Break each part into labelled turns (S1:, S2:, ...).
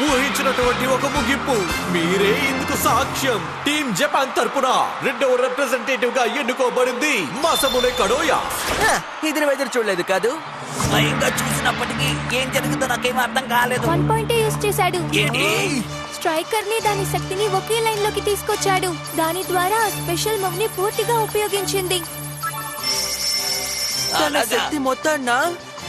S1: ఊహించినటువంటి ఒక ముగింపు. మీరే ఇందుకు సాక్ష్యం. టీమ్ జపాన్ తరపున రెండవ రిప్రజెంటేటివ్ గా ఎన్నుకోబడింది మాసమునే కడోయా.
S2: ఇది నువ్వు ఎదురు చూడలేదు కాదు?
S3: స్వయంగా చూసినప్పటికీ ఏం జరుగుతుందో నాకేం అర్థం కాలేదు.
S4: 1 పాయింట్ యూస్ చేశాడు.
S3: ఏంటి?
S4: స్ట్రైకర్ ని దాని శక్తిని ఒకే లైన్ లోకి తీసుకొచ్చాడు. దాని ద్వారా ఆ స్పెషల్ మూవ్ ని పూర్తిగా ఉపయోగించింది.
S2: తన శక్తి మొత్తాన్నా?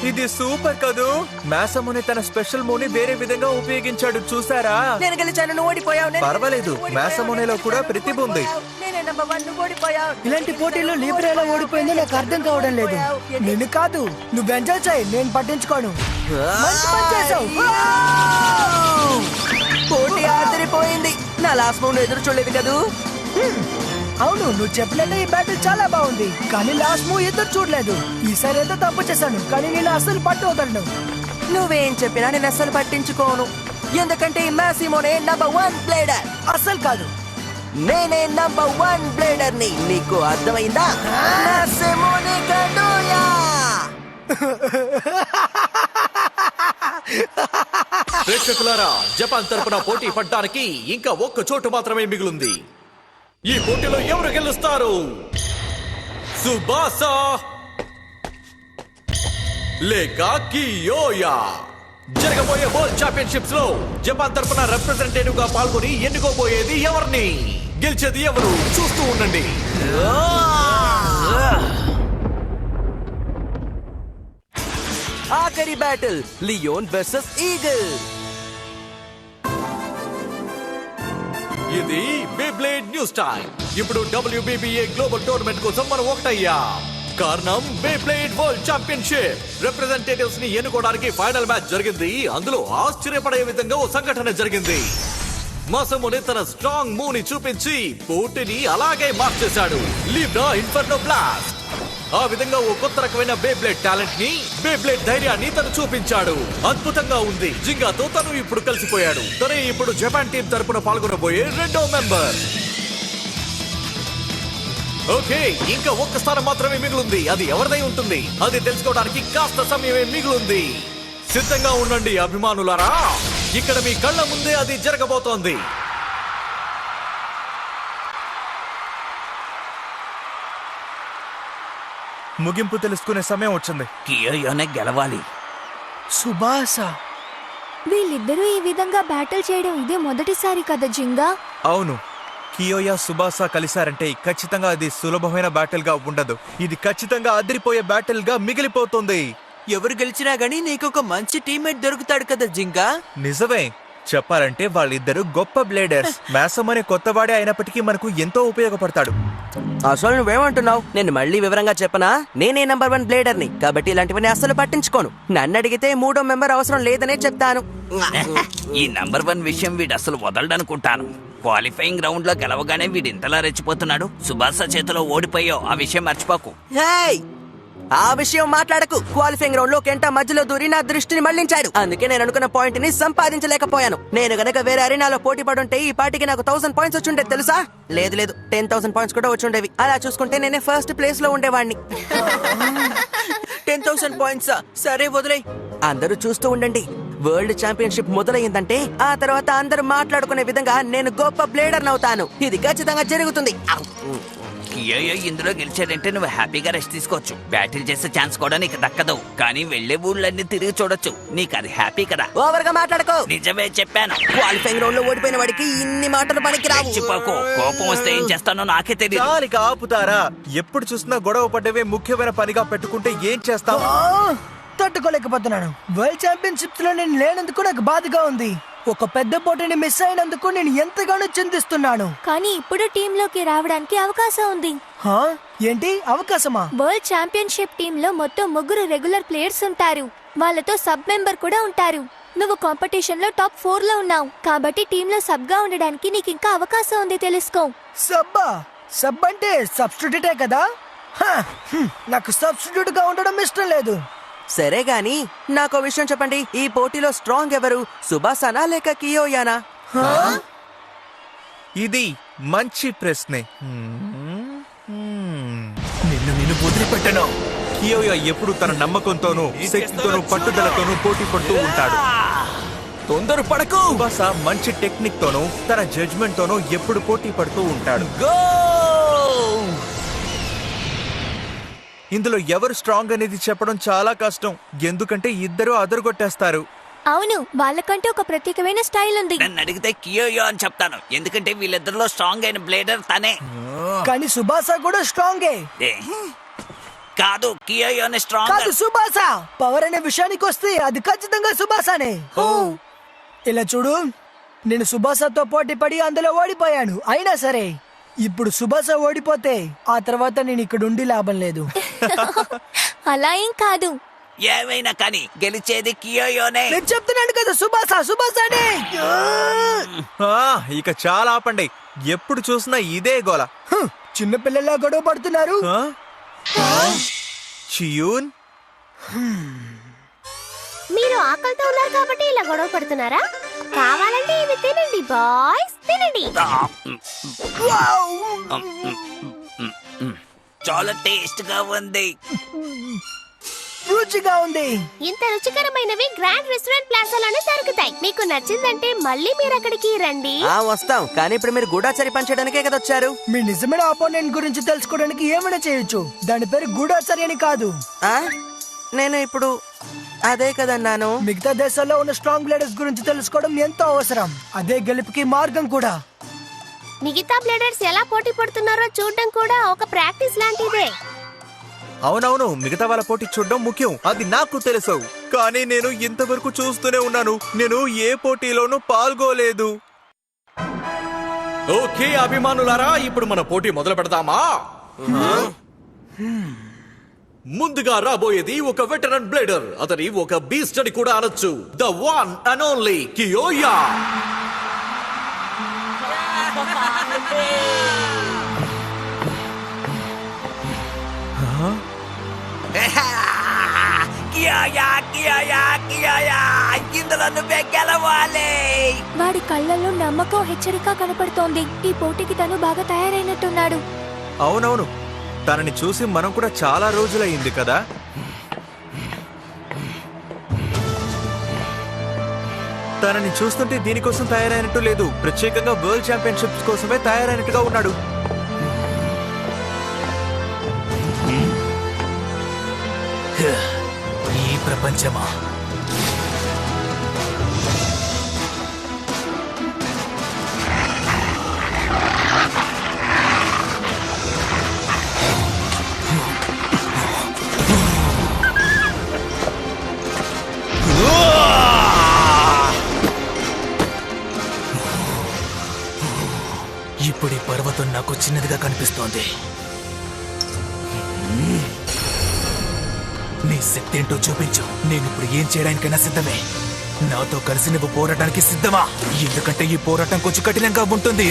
S5: ఇది సూపర్ కదూ. మాసముని తన స్పెషల్ మూవ్ ని వేరే విధంగా ఉపయోగించాడు, చూసారా?
S2: నేను గెలిచాను, నువ్వు ఓడిపోయావు.
S5: పర్వాలేదు, మాసమునిలో కూడా ప్రతిభ ఉంది.
S2: నేనే నంబర్ 1, నువ్వు ఓడిపోయావు.
S6: ఇలాంటి పోటీల్లో లీబ్రా ఎలా ఓడిపోయిందో నాకు అర్థం కావడం లేదు. నిన్ను కాదు, నువ్వు ఎంజాయ్ చేయి, నేను పట్టించుకోను. మంచి పని చేశావు.
S2: పోటీ ఆదరిపోయింది. నా లాస్ట్ మూవ్ ఎదురు చూడలేదు కదూ?
S6: అవును, నువ్వు చెప్పినట్టే ఈ బ్యాటిల్ చాలా బాగుంది, కానీ లాస్ట్ మూవ్ ఎదురు చూడలేదు. ఈసారి ఏదో తప్పు చేశాను, కానీ నేను అసలు పట్టు వదలను.
S2: నువ్వేం చెప్పినా నేను అస్సలు పట్టించుకోను. ఎందుకంటే ఈ మాసిమోనే నంబర్ 1 బ్లేడర్.
S6: అస్సలు కాదు.
S2: నేనే నంబర్ 1 బ్లేడర్ ని. నీకు అర్థమైందా? మాసిమోనే కడోయా.
S1: ప్రేక్షకులారా, జపాన్ తరపున పోటీ పడ్డానికి ఇంకా ఒక్క చోటు మాత్రమే మిగిలింది. ఈ పోటీలో ఎవరు గెలుస్తారు? సుబాసా లేక కియోయా? జరగబోయే వరల్డ్ ఛాంపియన్షిప్స్ లో జపాన్ తరపున రిప్రజెంటేటివ్ గా పాల్గొని ఎన్నుకోబోయేది ఎవరిని? గెలిచేది ఎవరు? చూస్తూ ఉండండి.
S2: ఆఖరి బ్యాటిల్, లియోన్ వర్సెస్ ఈగల్.
S1: ఇది బేబ్లేడ్ న్యూస్ టైం. ఇప్పుడు WBBA గ్లోబల్ టోర్నమెంట్ కోసం మనం ఒకటయ్యాం. కారణం బేబ్లేడ్ వరల్డ్ ఛాంపియన్షిప్. రిప్రజెంటేటివ్స్ ని ఎన్నుకోవడానికి ఫైనల్ మ్యాచ్ జరిగింది. అందులో ఆశ్చర్యపడే విధంగా ఓ సంఘటన జరిగింది. మాసముని తన స్ట్రాంగ్ మూవ్ ని చూపించి పోటీని అలాగే మార్చేశాడు. Libra inferno blast. ఆ విధంగా ఓ కొత్త రకమైన బేబ్లేడ్ టాలెంట్ ని, బేబ్లేడ్ ధైర్యాన్ని తను చూపించాడు. అద్భుతంగా ఉంది. జింగాతో తను ఇప్పుడు కలిసిపోయాడు. తనే ఇప్పుడు జపాన్ టీం తరపున పాల్గొనబోయే రెండో మెంబర్. ఓకే, ఇంకా ఒక్క స్థానం మాత్రమే మిగిలింది. అది ఎవరిదై ఉంటుంది? అది తెలుసుకోవడానికి కాస్త సమయమే మిగిలింది. సిద్ధంగా ఉండండి అభిమానులారా, ఇక్కడ మీ కళ్ళ ముందే అది జరగబోతోంది.
S5: ముగింపు తెలుసుకునే సమయం వచ్చింది.
S3: కియోయోనే గెలవాలి.
S6: సుబాసా,
S4: వీళ్ళిద్దరూ ఈ విధంగా బ్యాటిల్ చేయడం ఇదే మొదటిసారి కదా జింగా?
S5: అవును, కియోయా సుబాసా కలిశారంటే ఖచ్చితంగా అది సులభమైన బ్యాటిల్ గా ఉండదు. ఇది ఖచ్చితంగా అదిరిపోయే బ్యాటిల్ గా మిగిలిపోతుంది.
S2: ఎవరు గెలిచినా గానీ నీకొక మంచి టీమ్మేట్ దొరుకుతాడు కదా జింగా.
S5: నిజమే, చెప్పాలంటే వాళ్ళిద్దరు గొప్ప బ్లేడర్స్. మాసమనే కొత్తవాడే అయినప్పటికీ మనకు ఎంతో ఉపయోగపడతాడు.
S2: అసలు నువ్వేమంటున్నావు? నేను మళ్ళీ వివరంగా చెప్పనా? నేనే నంబర్ 1 బ్లేడర్ ని, కాబట్టి ఇలాంటివన్నీ అస్సలు పట్టించుకోను. నన్ను అడిగితే మూడో మెంబర్ అవసరం లేదనే చెప్తాను.
S3: ఈ నంబర్ 1 విషయం వీడు అసలు వదలడనుకుంటాను. క్వాలిఫైయింగ్ రౌండ్ లో గెలవగానే వీడు ఇంతలా రెచ్చిపోతున్నాడు. సుభాష చేతిలో ఓడిపోయావు, ఆ విషయం మర్చిపోకు.
S2: హేయ్, ఆ విషయం మాట్లాడకు. క్వాలిఫైయింగ్ రౌండ్ లో కెంటా మధ్యలో దూరి నా దృష్టిని మళ్లించాడు. అందుకే నేను అనుకున్న పాయింట్ ని సంపాదించలేకపోయాను. నేను గనక వేరే అరీనాలో పోటీ పడుంటే ఈ పార్టీకి నాకు 1000 పాయింట్స్ వచ్చుండేది తెలుసా? లేదు 10,000 పాయింట్స్ కూడా వచ్చుండేవి. అలా చూసుకుంటే నేనే ఫస్ట్ ప్లేస్ లో ఉండేవాడిని. 10,000 పాయింట్స్ సరే వదిలే. అందరూ చూస్తూ ఉండండి. వరల్డ్ ఛాంపియన్షిప్ మొదలయ్యిందంటే ఆ తర్వాత అందరూ మాట్లాడుకునే విధంగా నేను గొప్ప బ్లేడర్ అవుతాను. ఇది ఖచ్చితంగా జరుగుతుంది.
S3: కియోయో ఇందులో గెలిచాడంటే నువ్వు హ్యాపీగా రెస్ట్ తీసుకోవచ్చు. బ్యాటిల్ చేసే ఛాన్స్ కూడా నీకు దక్కదు, కానీ వెళ్లే ఊళ్ళన్నీ తిరిగి చూడొచ్చు. నీకు అది హ్యాపీ కదా.
S2: ఓవర్ గా మాట్లాడుకో.
S3: నిజమే చెప్పాను.
S2: క్వాలిఫైయింగ్ రౌండ్ లో ఓడిపోయిన వాడికి ఇన్ని మాటలు పనికి రావు.
S3: రెచ్చిపోకు. కోపం వస్తే ఏం చేస్తానో నాకే తెలియదు.
S5: చాలిక ఆపుతారా? ఎప్పుడు చూసినా గొడవ పడ్డవే ముఖ్యమైన పనిగా పెట్టుకుంటే ఏం చేస్తాం?
S6: తట్టుకోలేకపోతున్నాను. వరల్డ్ ఛాంపియన్షిప్స్ లో నేను లేనందుకు నాకు బాధగా ఉంది. ఒక పెద్ద పోటీని మిస్ అయినందుకు నేను ఎంతగానో చింతిస్తున్నాను.
S4: కానీ ఇప్పుడు టీంలోకి రావడానికి అవకాశం ఉంది.
S6: హా? ఏంటి అవకాశమా?
S4: వరల్డ్ ఛాంపియన్షిప్ టీంలో మొత్తం 3 రెగ్యులర్ ప్లేయర్స్ ఉంటారు. వాళ్ళతో సబ్ మెంబర్ కూడా ఉంటారు. నువ్వు కాంపిటీషన్ లో టాప్ 4 లో ఉన్నావు, కాబట్టి టీంలో సబ్ గా ఉండడానికి నీకు ఇంకా అవకాశం ఉంది, తెలుసుకో.
S6: సబ్బా? సబ్ అంటే సబ్స్టిట్యూటే కదా? హా, నాకు సబ్స్టిట్యూట్ గా ఉండడం ఇష్టం లేదు.
S2: సరే గాని నాకో విషయం చెప్పండి. ఈ పోటీలో స్ట్రాంగ్ ఎవరు? సుబాసానా లేక కియోయానా?
S5: ఇది మంచి ప్రశ్నే. నిన్ను వదిలిపెట్టను. కియోయా ఎప్పుడు తన నమ్మకంతోనూ శక్తితోనూ పట్టుదలతోనూ పోటీ పడుతూ ఉంటాడు.
S3: తొందర పడకు.
S5: సుబాస మంచి టెక్నిక్ తోనూ తన జడ్జ్మెంట్ తోనూ ఎప్పుడు పోటీ పడుతూ ఉంటాడు.
S3: గో.
S5: ఇందులో ఎవరు స్ట్రాంగ్ అనేది చెప్పడం చాలా కష్టం, ఎందుకంటే ఇద్దరు అదరగొట్టేస్తారు.
S4: అవును, వాళ్ళకంటే ఒక ప్రత్యేకమైన స్టైల్ ఉంది.
S3: నన్ను అడిగితే కియోయో అని చెప్తాను, ఎందుకంటే వీళ్ళిద్దరిలో స్ట్రాంగ్ అయిన బ్లేడర్ తనే.
S6: కానీ సుబాస కూడా స్ట్రాంగే.
S3: ఏ, కాదు, కియోయోనే స్ట్రాంగ్.
S6: కాదు సుబాస. పవర్ అనే విషయానికి వస్తే అది ఖచ్చితంగా సుబాసానే. ఇలా చూడు, నేను సుబాసతో పోటీ పడి అందులో ఓడిపోయాను. అయినా సరే ఇప్పుడు సుబాస ఓడిపోతే ఆ తర్వాత నేను ఇక్కడ ఉండి లాభం లేదు.
S4: అలా ఏం కాదు.
S3: ఏమైనా కానీ గెలిచేది కియోయోనే.
S6: నేను చెప్తున్నాను కదా, సుబాసానే.
S5: ఇక చాలా ఆపండి, ఎప్పుడు చూసినా ఇదే గోల.
S6: చిన్నపిల్లలా గొడవ పడుతున్నారు.
S5: చియూన్,
S7: మీరు ఆకలితో ఉన్నారు కాబట్టి ఇలా గొడవ పడుతున్నారా? కావాలంటే ఇవి తినండి బాయ్స్, తినండి.
S3: చాలా టేస్ట్ గా ఉంది.
S6: రుచిగా ఉంది.
S7: ఇంత రుచికరమైనవి గ్రాండ్ రెస్టారెంట్ ప్లాజాలోనే దొరుకుతాయి. మీకు నచ్చిందంటే మళ్ళీ మీరు అక్కడికి రండి.
S2: వస్తాం, కానీ ఇప్పుడు మీరు గూఢాచారి పనిచేయడానికే కదా వచ్చారు.
S6: మీ నిజమైన ఆపోనెంట్ గురించి తెలుసుకోవడానికి ఏమైనా చేయొచ్చు. దాని పేరు గూఢాచారి అని కాదు.
S2: నేను ఇప్పుడు అదే కదన్నాను.
S6: మిగతా దేశాల్లో ఉన్న స్ట్రాంగ్ బ్లేడర్స్ గురించి తెలుసుకోవడం ఎంతో అవసరం. అదే గెలుపుకి మార్గం కూడా.
S7: మిగతా బ్లేడర్స్ ఎలా పోటీ పడుతున్నారో చూడడం కూడా ఒక ప్రాక్టీస్ లాంటిదే.
S5: అవునవును, మిగతా వాళ్ళ పోటీ చూడడం ముఖ్యం, అది నాకు తెలుసు. కానీ నేను ఇంతవరకు చూస్తూనే ఉన్నాను, నేను ఏ పోటీలోనూ పాల్గొలేదు.
S1: ఓకే అభిమానులారా, ఇప్పుడు మన పోటీ మొదలు పెడదామా? ముందుగా రాబోయేది ఒక వెటరన్ బ్లేడర్. అతని ఒక బీస్ట్ అని కూడా అనొచ్చు. The one and only Kyoya.
S3: Kyoya, Kyoya, Kyoya, ఇందులో నువ్వే గెలవాలి.
S4: వాడి కళ్ళల్లో నమ్మకం, హెచ్చరిక కనపడుతోంది. ఈ పోటీకి తను బాగా తయారైనట్టున్నాడు.
S5: అవునవును, తనని చూసి మనం కూడా చాలా రోజులయ్యింది కదా. తనని చూస్తుంటే దీనికోసం తయారైనట్టు లేదు, ప్రత్యేకంగా వరల్డ్ ఛాంపియన్షిప్స్ కోసమే తయారైనట్టుగా ఉన్నాడు.
S8: ఈ ప్రపంచమా? ఇప్పుడు ఈ పర్వతం నాకు చిన్నదిగా కనిపిస్తోంది. నీ శక్తి ఏంటో చూపించు. నేను ఇప్పుడు ఏం చేయడానికైనా సిద్ధమే. నాతో కలిసి నువ్వు పోరాటానికి సిద్ధమా? ఎందుకంటే ఈ పోరాటం కొంచెం కఠినంగా ఉంటుంది.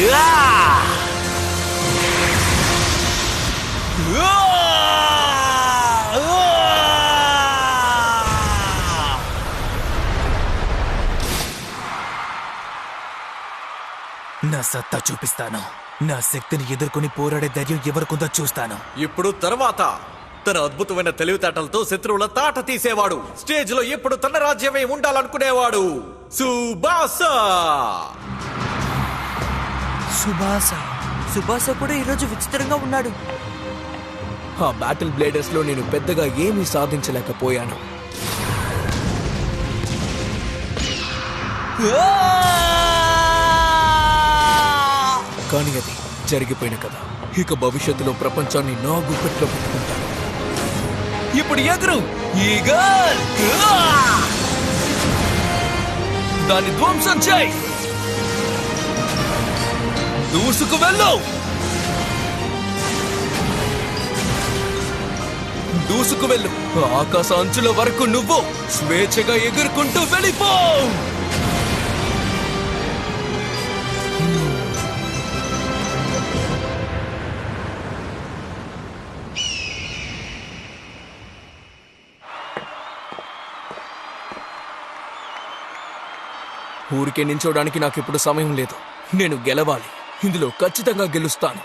S8: నా సత్తా చూపిస్తాను. నా శక్తిని ఎదుర్కొని పోరాడే ధైర్యం ఎవరికుందో చూస్తాను.
S1: ఇప్పుడు తర్వాత తన అద్భుతమైన తెలివితేటలతో శత్రువుల తాట తీసేవాడు. స్టేజ్ లో ఎప్పుడు తన రాజ్యమే ఉండాలనుకునేవాడు సుబాసా.
S2: సుబాస కూడా ఈరోజు విచిత్రంగా ఉన్నాడు.
S8: ఆ బ్యాటిల్ బ్లేడర్స్ లో నేను పెద్దగా ఏమీ సాధించలేకపోయాను. కానీ అది జరిగిపోయిన కదా. ఇక భవిష్యత్తులో ప్రపంచాన్ని నా గుప్పెట్లో పెట్టుకుంటాను. ఇప్పుడు ఎదురు ఈగల్, దాన్ని ధ్వంసం చేయి. దూసుకు వెళ్ళు, దూసుకు వెళ్ళు. ఆకాశ అంచుల వరకు నువ్వు స్వేచ్ఛగా ఎగురుకుంటూ వెళ్ళిపో. ఊరికే నించోడానికి నాకు ఇప్పుడు సమయం లేదు. నేను గెలవాలి. ఇందులో ఖచ్చితంగా గెలుస్తాను.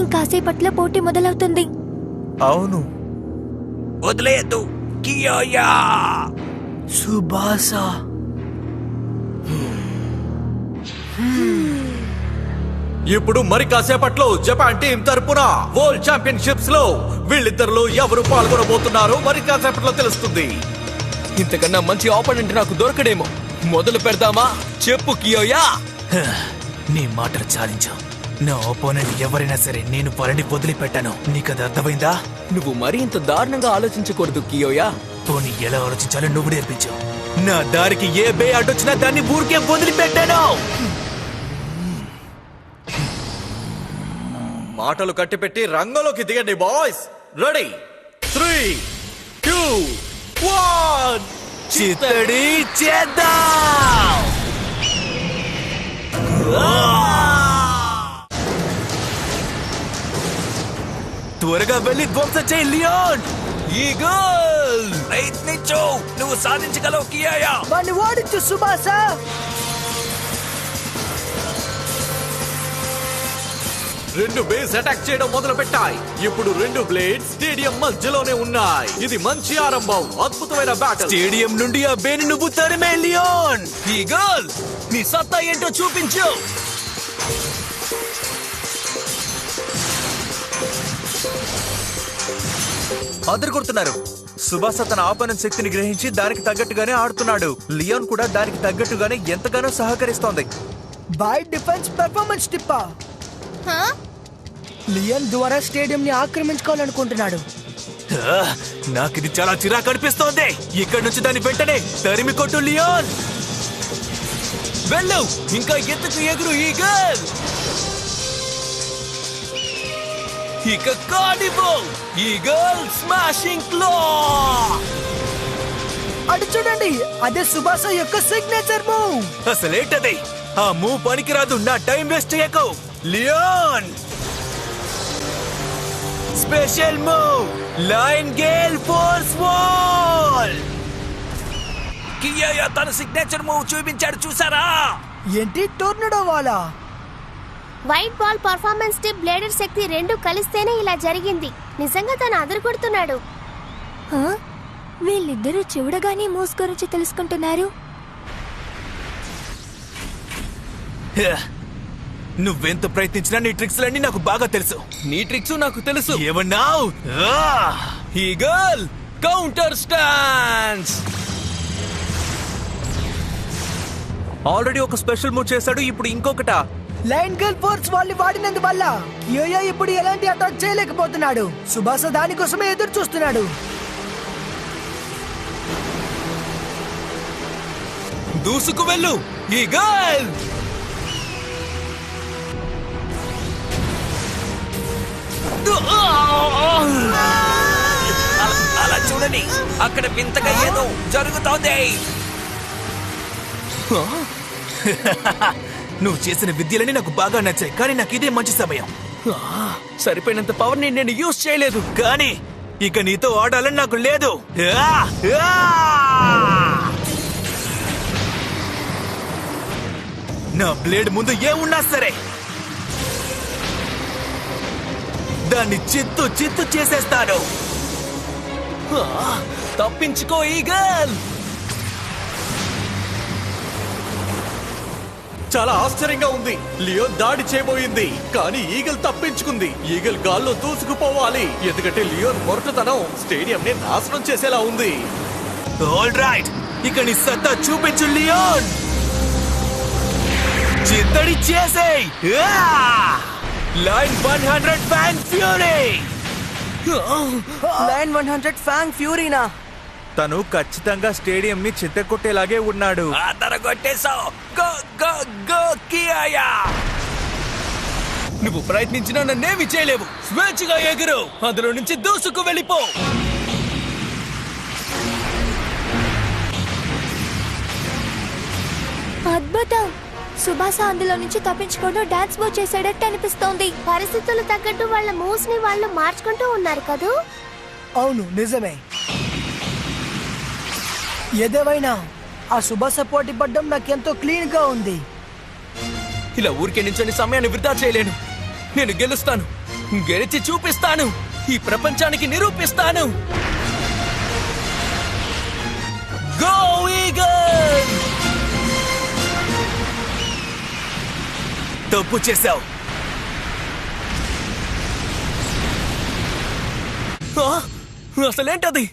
S4: ఇంకాసేపట్లో పోటీ మొదలవుతుంది.
S5: అవును.
S3: వదిలేయద్దు కియోయా.
S6: సుబాస
S1: ఇప్పుడు మరి కాసేపట్లో జపాన్ టీం తరపున వరల్డ్ ఛాంపియన్షిప్స్ లో వీళ్ళిద్దరిలో ఎవరు పాల్గొనబోతున్నారో మరి కాసేపట్లో తెలుస్తుంది.
S8: ఇంతకన్నా మంచి ఆపోనెంట్ నాకు దొరకడేమో. మొదలు పెడదామా? చెప్పు కియోయా. నీ మాటలు చాలించు. నా ఆపోనెంట్ ఎవరైనా సరే నేను పరని వదిలిపెట్టాను. నీకది అర్థమైందా? నువ్వు మరీ ఇంత దారుణంగా ఆలోచించకూడదు కియోయా. పోనీ ఎలా ఆలోచించాలో నువ్వు నేర్పించు. నా దారికి ఏ బే అడ్డొచ్చినా దాన్ని ఊరికే వదిలిపెట్టాను.
S1: మాటలు కట్టిపెట్టి రంగంలోకి దిగండి బాయ్స్. రెడీ 3, 2, 1.
S8: చిత్తడి చేద్దాం. త్వరగా వెళ్ళి ధ్వంసం చేయి లియోన్. ఈగల్
S3: ప్రయత్నించు, నువ్వు సాధించగలవు కియోయా.
S6: వాడిని ఓడించు సుబాస.
S1: రెండు బేస్ అటాక్ చేయడం మొదలు పెట్టాయి. ఇప్పుడు రెండు బ్లేడ్ స్టేడియం మధ్యలోనే ఉన్నాయి. ఇది మంచి ఆరంభం. అద్భుతమైన బ్యాటిల్.
S8: స్టేడియం నుండి ఆ బేని నువ్వు తరిమే లియోన్. ఈగల్ నీ సత్తా ఏంటో చూపించు.
S5: అందరు కొడుతున్నారు. సుబాస తన ఆపోనెంట్ శక్తిని గ్రహించి దానికి తగ్గట్టుగానే ఆడుతున్నాడు. లియోన్ కూడా దానికి తగ్గట్టుగానే ఎంతగానో సహకరిస్తోంది.
S6: బై డిఫెన్స్ పెర్ఫార్మెన్స్ టిప్పా. లియన్ ద్వారా స్టేడియం ని ఆక్రమించుకోవాలనుకుంటున్నాడు.
S8: నాకు ఇది చాలా చిరాకు అనిపిస్తోంది. ఇక్కడి నుంచి దాన్ని వెంటనే తరిమి కొట్టు లియోన్. వెళ్ళు, ఇంకా ఎత్తుకు ఎగురు ఈగల్. ఇక కానివ్వు ఈగల్ స్మాషింగ్ క్లో.
S6: అటు చూడండి, అదే సుబాస యొక్క సిగ్నేచర్ మూవ్.
S8: అసలేంటది? ఆ మూవ్ పనికిరాదు. నా టైం వేస్ట్ చేయకు Leone. Special move lion gale force wall.
S3: Kyoya తన సిగ్నేచర్ మూవ్ చూపించాడు, చూసారా?
S6: ఏంటి టోర్నడో వాలా?
S7: White ball performance tip blader శక్తి రెండు కలిస్తేనే ఇలా జరిగింది. నిజంగా తను అదరగొడుతున్నాడు.
S4: హ? వీళ్ళిద్దరూ చూడగానే మూస్ గురించి తెలుసుకుంటున్నారు.
S8: నువ్వెంత ప్రయత్నించినా నీ ట్రిక్స్ లన్నీ నాకు బాగా తెలుసు. నీ ట్రిక్స్ నాకు తెలుసు. ఏమన్నావు? Eagle counter stance.
S5: ఆల్రెడీ ఒక స్పెషల్ మూవ్ చేశాడు. ఇప్పుడు ఇంకొకట.
S6: లైన్ గర్ల్ ఫోర్స్ వాళ్ళు వాడినందువల్ల యోయో ఇప్పుడు ఎలాంటి అటాక్ చేయలేకపోతున్నాడు. సుబాస దానికోసమే ఎదురు చూస్తున్నాడు.
S8: దూసుకు వెళ్ళు ఈగల్.
S3: అలా చూడని, అక్కడ వింతగా ఏదో జరుగుతోంది.
S8: నువ్వు చేసిన విద్యలని నాకు బాగా నచ్చాయి, కానీ నాకు ఇదే మంచి సమయం. సరిపోయినంత పవర్ ని నేను యూజ్ చేయలేదు, కానీ ఇక నీతో ఆడాలని నాకు లేదు. నా బ్లేడ్ ముందు ఏమున్నా సరే దాన్ని చిత్తు చిత్తు చేసేస్తాను. తప్పించుకో ఈగల్.
S1: చాలా ఆశ్చర్యంగా ఉంది. లియో దాడి చేయబోయింది, కానీ ఈగల్ తప్పించుకుంది. ఈగల్ గాల్లో దూసుకుపోవాలి, ఎందుకంటే లియోన్ మొరటుతనం స్టేడియం ని నాశనం చేసేలా ఉంది.
S8: ఆల్ రైట్, ఇక నీ సత్తా చూపించు లియోన్. చిత్తడి చేసేయ్. Lion 100 fang fury.
S2: Lion 100 fang ఫ్యూరీనా?
S5: తను ఖచ్చితంగా స్టేడియం ని చిత్తకొట్టేలాగే ఉన్నాడు.
S3: కొట్టేశావు. Go go go Kyoya.
S8: నువ్వు ప్రయత్నించినా నన్నేమి చేయలేవు. స్వేచ్ఛగా ఎగురు, అందులో నుంచి దూసుకు వెళ్ళిపో.
S4: అద్భుతం. సుబాస అందులో నుంచి తప్పించుకోవడం డాన్స్ మూవ్ చేసేటట్టు అనిపిస్తోంది.
S7: పరిస్థితులు తగ్గట్టు వాళ్ళ మూవ్స్ ని వాళ్ళు మార్చుకుంటూ ఉన్నారు కదూ.
S6: అవును, నిజమే. ఏదేమైనా ఆ సుబాస పోటీ పడ్డం నాకెంతో క్లీన్ గా ఉంది.
S8: ఇలా ఊరికే నించొని సమయాన్ని వృధా చేయలేను. నేను గెలుస్తాను. గెలిచి చూపిస్తాను. ఈ ప్రపంచానికి నిరూపిస్తాను. Go eagle! తప్పు చేశావు. అసలేంటది?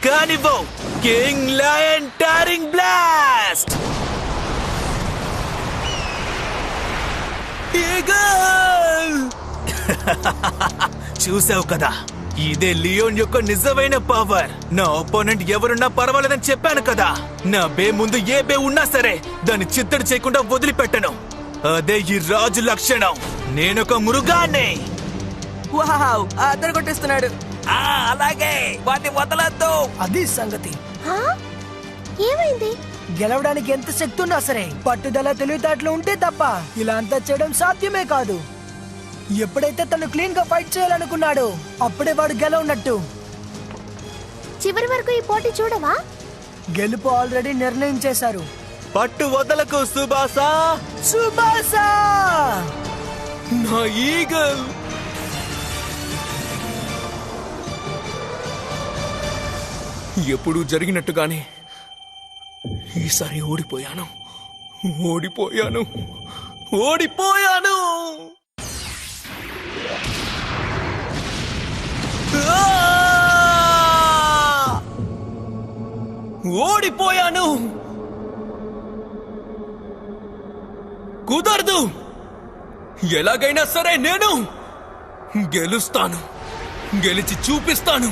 S8: కానివ్వు. King lion tearing blast! Eagle! చూసావు కదా, ఇదే లియోన్ యొక్క నిజమైన పవర్. నా ఒపోనెంట్ ఎవరున్నా పర్వాలేదని చెప్పాను కదా. నా బే ముందు ఏ బే ఉన్నా సరే దాన్ని చిత్తడి చేయకుండా వదిలిపెట్టను. అదే ఈ రాజు లక్షణం. నేనొక మృగాన్ని.
S2: వావ్, అద్దరు కొట్టేస్తున్నాడు.
S3: అలాగే వాటిని వదలద్దు.
S6: అది సంగతి.
S7: హా? ఏమైంది?
S6: గెలవడానికి ఎంత శక్తి ఉన్నా సరే పట్టుదల తెలివితేటలు ఉంటే తప్ప ఇలా అంతా చేయడం సాధ్యమే కాదు. ఎప్పుడైతే తను క్లీన్ గా ఫైట్ చేయాలనుకున్నాడో అప్పుడే వాడు గెలవనట్టు.
S7: చివరి వరకు ఈ పోటీ చూడవా?
S6: గెలుపు ఆల్రెడీ నిర్ణయం చేశారు.
S5: పట్టు వదలకు సుబాసా.
S6: సుబాసా!
S8: నా ఈగల్! ఎప్పుడూ జరిగినట్టుగానే ఈసారి ఓడిపోయాను. ఓడిపోయాను. ఓడిపోయాను. ఓడిపోయాను. కుదరదు. ఎలాగైనా సరే నేను గెలుస్తాను. గెలిచి చూపిస్తాను.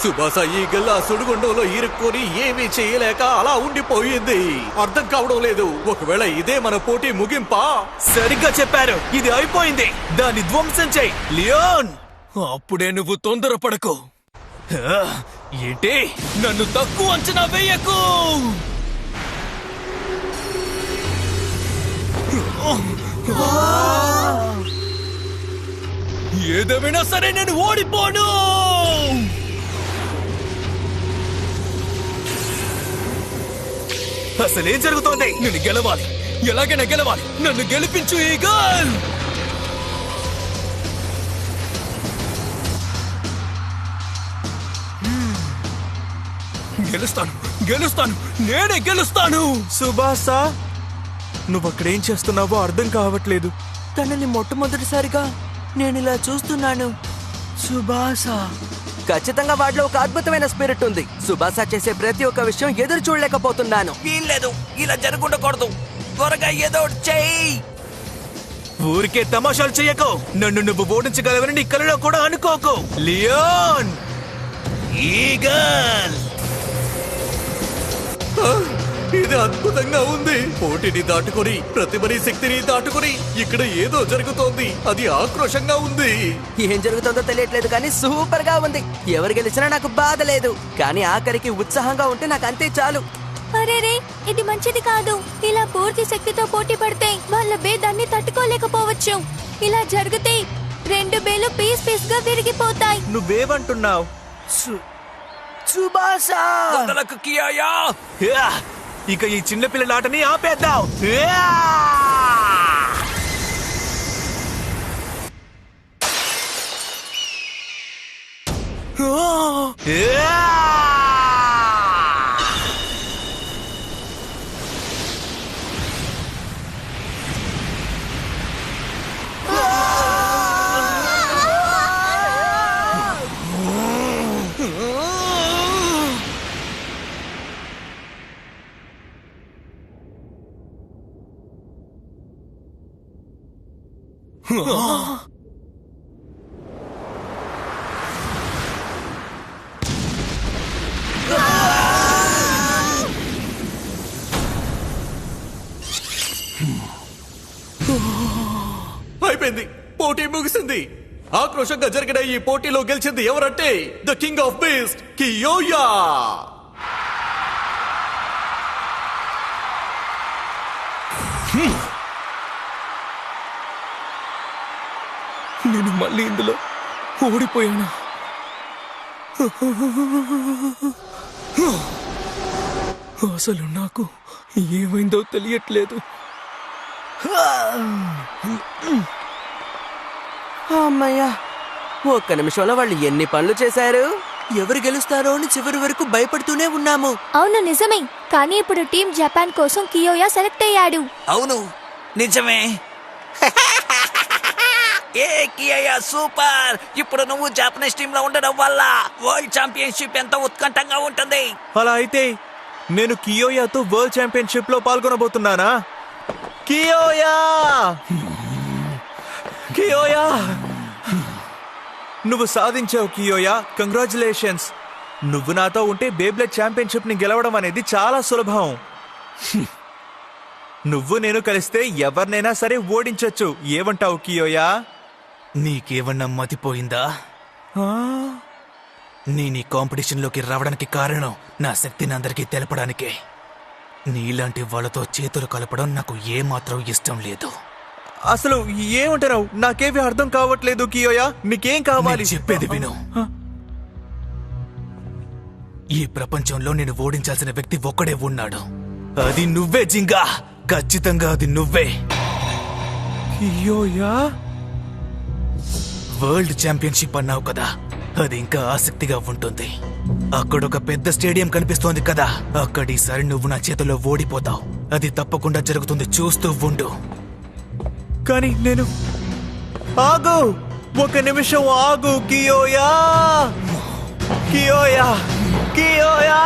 S1: సుబాస ఈగల్ ఆ సుడిగుండంలో ఇరుక్కొని ఏమీ చేయలేక అలా ఉండిపోయింది. అర్థం కావడం లేదు. ఒకవేళ ఇదే మన పోటీ ముగింపా?
S8: సరిగ్గా చెప్పారు. ఇది అయిపోయింది. దాన్ని ధ్వంసం చెయ్యి లియోన్. అప్పుడే నువ్వు తొందరపడకు. ఏంటి? నన్ను తక్కువ అంచనా వేయకు. ఏదేమైనా సరే నేను ఓడిపోను. అసలేం జరుగుతోంది? నేను గెలవాలి. ఎలాగైనా గెలవాలి. నన్ను గెలిపించు ఈగల్. గెలుస్తాను. గెలుస్తాను. నేనే గెలుస్తాను.
S5: సుబాసా, నువ్వక్కడేం చేస్తున్నావో అర్థం కావట్లేదు.
S2: తనని మొట్టమొదటిసారిగా నేను ఇలా చూస్తున్నాను. సుబాసా! ఖచ్చితంగా వాడిలో ఒక అద్భుతమైన స్పిరిట్ ఉంది. సుబాసా చేసే ప్రతి ఒక్క విషయం ఎదురు చూడలేకపోతున్నాను.
S3: వీల్లేదు. ఇలా జరుగుండకూడదు. త్వరగా ఏదో ఒకటి చెయ్యి.
S5: ఊరికే తమాషాలు చెయ్యకు. నన్ను నువ్వు ఓడించగలవని నీ కలలో కూడా అనుకోకు. లియోన్!
S3: ఈగల్!
S1: ఇది అద్భుతంగా ఉంది. పోటీని దాటుకొని, ప్రతిభని శక్తిని దాటుకొని ఇక్కడ ఏదో జరుగుతోంది. అది ఆక్రోషంగా ఉంది.
S2: ఏం జరుగుతుందో తెలియట్లేదు కానీ సూపర్ గా ఉంది. ఎవరు గెలిచినా నాకు బాధ లేదు. కానీ ఆఖరికి ఉత్సాహంగా ఉంటే నాకు అంతే చాలు.
S4: అరేరే, ఇది మంచిది కాదు. ఇలా పూర్తి శక్తితో పోటీ పడితే వాళ్ళ బే దాన్ని తట్టుకోలేకపోవచ్చు. ఇలా జరిగితే 2 బేలు పీస్ పీస్ గా విరిగిపోతాయి.
S5: నువ్వేమంటున్నావు?
S6: సుబాసా!
S3: వదలకు కియోయా.
S5: ఇక ఈ చిన్నపిల్లలాటని ఆపేద్దాం.
S1: అయిపోయింది. పోటీ ముగిసింది. ఆక్రోషంగా జరిగిన ఈ పోటీలో గెలిచింది ఎవరంటే ద కింగ్ ఆఫ్ బీస్ట్ కియోయా.
S8: నేను మళ్ళీ ఇందులో ఓడిపోయాను. అసలు నాకు ఏమైందో తెలియట్లేదు.
S2: అమ్మయ్యా, ఒక్క నిమిషంలో వాళ్ళు ఎన్ని పనులు చేశారు. ఎవరు గెలుస్తారో అని చివరి వరకు భయపడుతూనే ఉన్నాము.
S4: అవును నిజమే, కానీ ఇప్పుడు టీం జపాన్ కోసం కియోయా సెలెక్ట్ అయ్యాడు.
S3: అవును నిజమే. ఏ కియా సూపర్. ఇప్పుడు నువ్వు జాపనీస్ టీమ్ లో ఉండడం వల్ల వరల్డ్ ఛాంపియన్షిప్ ఎంతో ఉత్కంఠంగా ఉంటుంది.
S5: అలా అయితే నేను కియోయాతో వరల్డ్ ఛాంపియన్షిప్ లో పాల్గొనబోతున్నానా? కియోయా కియోయా నువ్వు సాధించావు కియోయా, కంగ్రాచులేషన్స్. నువ్వు నాతో ఉంటే బేబ్లెడ్ ఛాంపియన్షిప్ ని గెలవడం అనేది చాలా సులభం. నువ్వు నేను కలిస్తే ఎవరినైనా సరే ఓడించొచ్చు. ఏమంటావు కియోయా?
S8: నీకేమన్నా మతిపోయిందా? నేను ఈ కాంపిటీషన్లోకి రావడానికి కారణం నా శక్తిని అందరికీ తెలపడానికే. నీలాంటి వాళ్ళతో చేతులు కలపడం నాకు ఏమాత్రం ఇష్టం లేదు.
S5: అసలు ఏమంటున్నావు? నాకేమీ అర్థం కావట్లేదు కియోయా. నీకేం కావాలి?
S8: నేను చెప్పేది విను. ఈ ప్రపంచంలో నేను ఓడించాల్సిన వ్యక్తి ఒక్కడే ఉన్నాడు. అది నువ్వే జింగా. ఖచ్చితంగా అది నువ్వే.
S5: కియోయా,
S8: వరల్డ్ ఛాంపియన్షిప్ అన్నావు కదా, అది ఇంకా ఆసక్తిగా ఉంటుంది. అక్కడొక పెద్ద స్టేడియం కనిపిస్తోంది కదా, అక్కడ ఈసారి నువ్వు నా చేతిలో ఓడిపోతావు. అది తప్పకుండా జరుగుతుంది, చూస్తూ ఉండు.
S5: కానీ నేను ఆగు, ఒక నిమిషం ఆగు కియోయా. కియోయా కియోయా